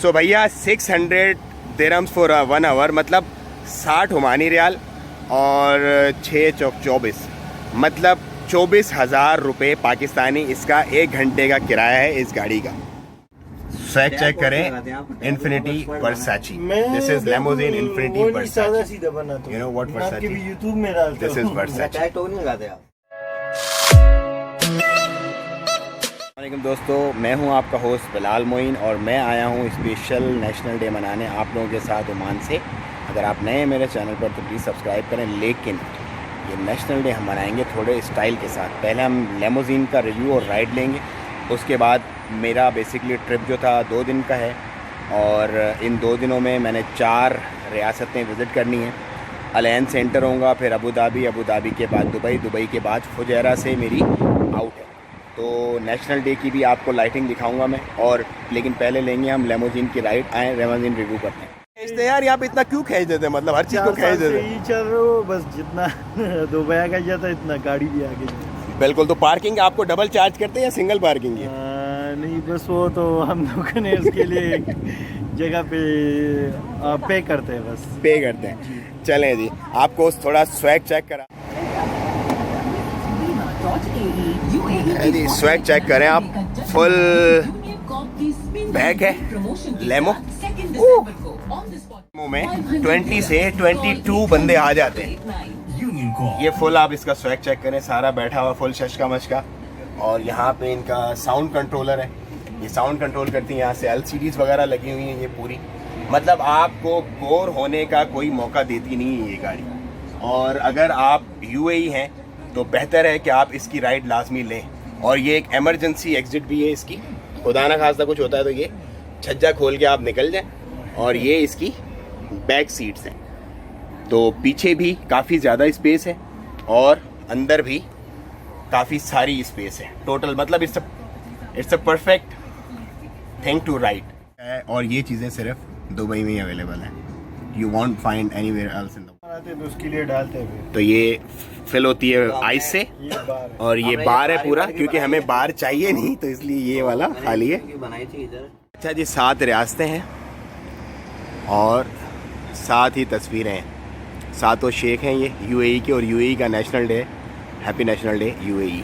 सो भैया 600 dirhams for 1 our, मतलब 60 Omani riyal और 6 चौक 24, मतलब 24,000 रुपये पाकिस्तानी इसका 1 घंटे का किराया है इस गाड़ी का। स्वैग चेक करें, infinity Versace, this is limousine infinity Versace, you know what Versace, YouTube में डालते दिस इज वर्साची। वालेकुम दोस्तों, मैं हूं आपका होस्ट बिलाल मोइन और मैं आया हूं स्पेशल नेशनल डे मनाने आप लोगों के साथ ओमान से। अगर आप नए हैं मेरे चैनल पर तो प्लीज़ सब्सक्राइब करें, लेकिन ये नेशनल डे हम मनाएंगे थोड़े स्टाइल के साथ। पहले हम लिमोजिन का रिव्यू और राइड लेंगे, उसके बाद मेरा बेसिकली ट्रिप जो था 2 दिन का है और इन 2 दिनों में मैंने 4 रियासतें विज़िट करनी हैं। अलैन से एंटर होऊंगा, फिर अबू धाबी के बाद दुबई के बाद फुजैरा से मेरी आउट है। तो नेशनल डे की भी आपको लाइटिंग दिखाऊंगा मैं, और लेकिन पहले लेंगे हम लिमोजिन की राइड। आए लिमोजिन रिव्यू करते हैं। खींचते यार, यहाँ पे इतना क्यों खींच देते, मतलब हर चीज़ को खींच देते चल रहे हो, बस जितना दुबई आ गया था इतना गाड़ी भी आ गई। बिल्कुल। तो पार्किंग आपको डबल चार्ज करते हैं या सिंगल पार्किंग है? नहीं, बस वो तो हम लोग ने उसके लिए जगह पे पे करते हैं, बस पे करते हैं। चलें जी, आपको थोड़ा स्वैग चेक करा, स्वैग चेक करें आप। फुल बैग है लेमो में 20 से 22 बंदे आ जाते हैं। ये फुल आप इसका स्वैग चेक करें, सारा बैठा हुआ फुल शशका मशका। और यहाँ पे इनका साउंड कंट्रोलर है, ये साउंड कंट्रोल करती है। यहाँ से LCDs वगैरह लगी हुई हैं ये पूरी, मतलब आपको बोर होने का कोई मौका देती नहीं है ये गाड़ी। और अगर आप UAE हैं तो बेहतर है कि आप इसकी राइड लाजमी लें। और ये एक एमरजेंसी एग्जिट भी है इसकी, खुदा ना खास्ता कुछ होता है तो ये छज्जा खोल के आप निकल जाएं। और ये इसकी बैक सीट्स हैं, तो पीछे भी काफ़ी ज़्यादा स्पेस है और अंदर भी काफ़ी सारी स्पेस है। टोटल मतलब it's a perfect thing to ride. और ये चीज़ें सिर्फ दुबई में ही अवेलेबल हैं, you won't find anywhere else in the world. तो उसके लिए डालते हैं, तो ये फिल होती है आइस से, और ये बार है पूरा, क्योंकि हमें बार चाहिए नहीं तो इसलिए ये वाला खाली है। अच्छा जी, 7 रियासतें हैं और 7 ही तस्वीरें हैं। 7 शेख हैं ये UAE के, और UAE का national day. Happy national day UAE।